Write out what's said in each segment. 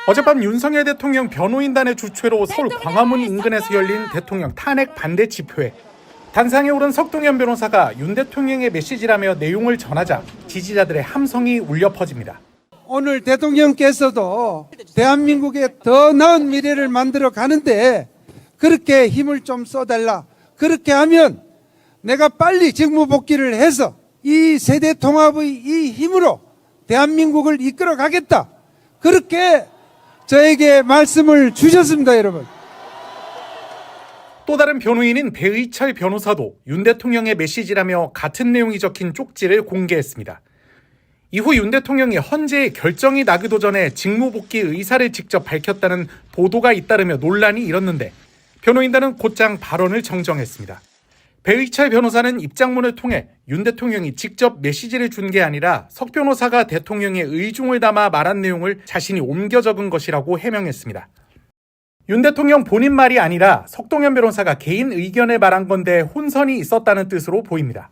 어젯밤 윤석열 대통령 변호인단의 주최로 서울 광화문 인근에서 열린 대통령 탄핵 반대 집회. 단상에 오른 석동현 변호사가 윤 대통령의 메시지라며 내용을 전하자 지지자들의 함성이 울려 퍼집니다. 오늘 대통령께서도 대한민국의 더 나은 미래를 만들어 가는데 그렇게 힘을 좀 써달라. 그렇게 하면 내가 빨리 직무 복귀를 해서 이 세대 통합의 이 힘으로 대한민국을 이끌어 가겠다. 그렇게 저에게 말씀을 주셨습니다, 여러분. 또 다른 변호인인 배의철 변호사도 윤 대통령의 메시지라며 같은 내용이 적힌 쪽지를 공개했습니다. 이후 윤 대통령이 헌재에 결정이 나기도 전에 직무 복귀 의사를 직접 밝혔다는 보도가 잇따르며 논란이 일었는데 변호인단은 곧장 발언을 정정했습니다. 배의철 변호사는 입장문을 통해 윤 대통령이 직접 메시지를 준 게 아니라 석 변호사가 대통령의 의중을 담아 말한 내용을 자신이 옮겨 적은 것이라고 해명했습니다. 윤 대통령 본인 말이 아니라 석동현 변호사가 개인 의견을 말한 건데 혼선이 있었다는 뜻으로 보입니다.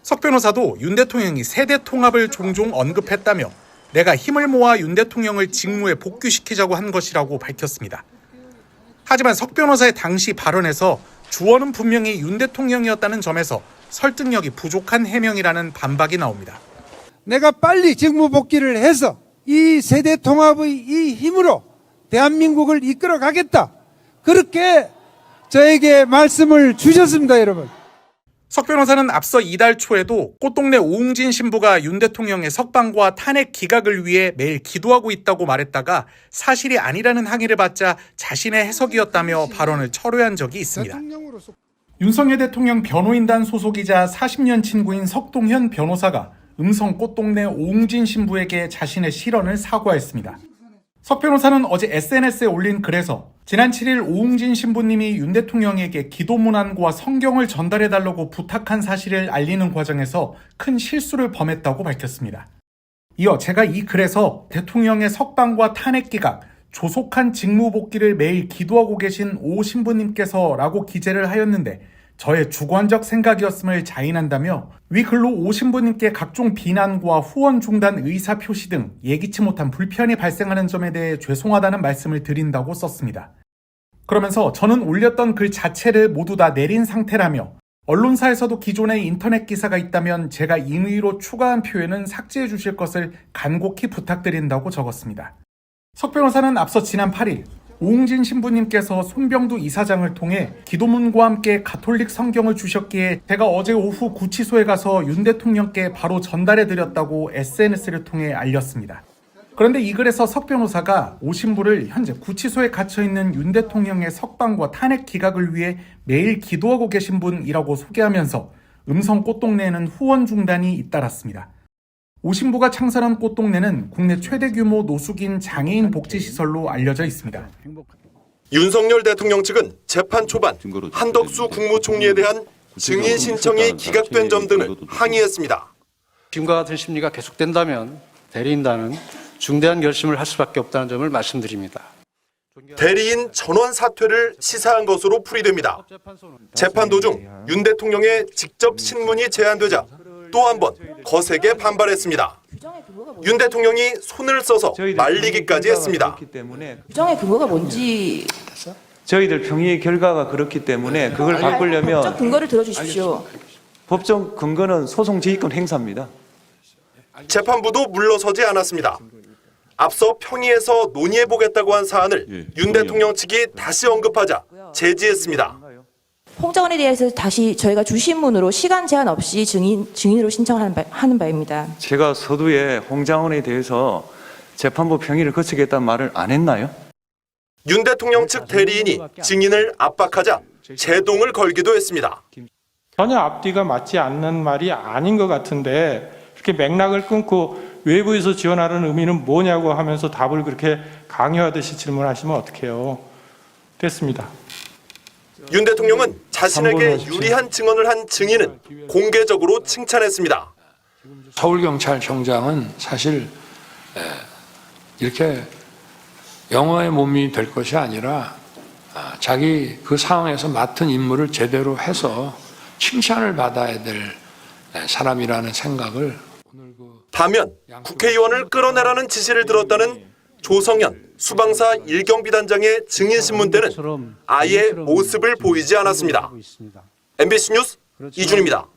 석 변호사도 윤 대통령이 세대 통합을 종종 언급했다며 내가 힘을 모아 윤 대통령을 직무에 복귀시키자고 한 것이라고 밝혔습니다. 하지만 석 변호사의 당시 발언에서 주어는 분명히 윤 대통령이었다는 점에서 설득력이 부족한 해명이라는 반박이 나옵니다. 내가 빨리 직무 복귀를 해서 이 세대 통합의 이 힘으로 대한민국을 이끌어 가겠다. 그렇게 저에게 말씀을 주셨습니다, 여러분. 석 변호사는 앞서 이달 초에도 꽃동네 오웅진 신부가 윤 대통령의 석방과 탄핵 기각을 위해 매일 기도하고 있다고 말했다가 사실이 아니라는 항의를 받자 자신의 해석이었다며 발언을 철회한 적이 있습니다. 윤석열 대통령 변호인단 소속이자 40년 친구인 석동현 변호사가 음성 꽃동네 오웅진 신부에게 자신의 실언을 사과했습니다. 석 변호사는 어제 SNS에 올린 글에서 지난 7일 오웅진 신부님이 윤 대통령에게 기도문안과 성경을 전달해달라고 부탁한 사실을 알리는 과정에서 큰 실수를 범했다고 밝혔습니다. 이어 제가 이 글에서 대통령의 석방과 탄핵 기각, 조속한 직무 복귀를 매일 기도하고 계신 오 신부님께서 라고 기재를 하였는데 저의 주관적 생각이었음을 자인한다며 위 글로 오 신부님께 각종 비난과 후원 중단 의사 표시 등 예기치 못한 불편이 발생하는 점에 대해 죄송하다는 말씀을 드린다고 썼습니다. 그러면서 저는 올렸던 글 자체를 모두 다 내린 상태라며 언론사에서도 기존에 인터넷 기사가 있다면 제가 임의로 추가한 표현은 삭제해 주실 것을 간곡히 부탁드린다고 적었습니다. 석 변호사는 앞서 지난 8일 오웅진 신부님께서 손병두 이사장을 통해 기도문과 함께 가톨릭 성경을 주셨기에 제가 어제 오후 구치소에 가서 윤 대통령께 바로 전달해드렸다고 SNS를 통해 알렸습니다. 그런데 이 글에서 석 변호사가 오 신부를 현재 구치소에 갇혀있는 윤 대통령의 석방과 탄핵 기각을 위해 매일 기도하고 계신 분이라고 소개하면서 음성 꽃동네에는 후원 중단이 잇따랐습니다. 오 신부가 창설한 꽃동네는 국내 최대 규모 노숙인 장애인 복지시설로 알려져 있습니다. 윤석열 대통령 측은 재판 초반 한덕수 국무총리에 대한 증인 신청이 기각된 점 등을 항의했습니다. 지금과 같은 심리가 계속된다면 대리인단은 중대한 결심을 할 수밖에 없다는 점을 말씀드립니다. 대리인 전원 사퇴를 시사한 것으로 풀이됩니다. 재판 도중 윤 대통령의 직접 신문이 제안되자 또 한 번 거세게 반발했습니다. 윤 대통령이 손을 써서 말리기까지 했습니다. 규정의 근거가 뭔지 저희들 평의 결과가 그렇기 때문에 그걸 바꾸려면 법적 근거를 들어주십시오. 법적 근거는 소송 지휘권 행사입니다. 재판부도 물러서지 않았습니다. 앞서 평의에서 논의해보겠다고 한 사안을 윤 대통령 측이 다시 언급하자 제지했습니다. 홍 장관에 대해서 다시 저희가 주신문으로 시간 제한 없이 증인으로 신청하는 바입니다. 제가 서두에 홍 장관에 대해서 재판부 평의를 거치겠다는 말을 안 했나요? 윤 대통령 측 대리인이 증인을 압박하자 제동을 걸기도 했습니다. 전혀 앞뒤가 맞지 않는 말이 아닌 것 같은데 이렇게 맥락을 끊고 외부에서 지원하라는 의미는 뭐냐고 하면서 답을 그렇게 강요하듯이 질문하시면 어떡해요. 됐습니다. 윤 대통령은 자신에게 유리한 증언을 한 증인은 공개적으로 칭찬했습니다. 서울경찰청장은 사실 이렇게 영어의 몸이 될 것이 아니라 자기 그 상황에서 맡은 임무를 제대로 해서 칭찬을 받아야 될 사람이라는 생각을 반면 국회의원을 끌어내라는 지시를 들었다는 조성현 수방사 1경비단장의 증인신문 때는 아예 모습을 보이지 않았습니다. MBC 뉴스 이준입니다.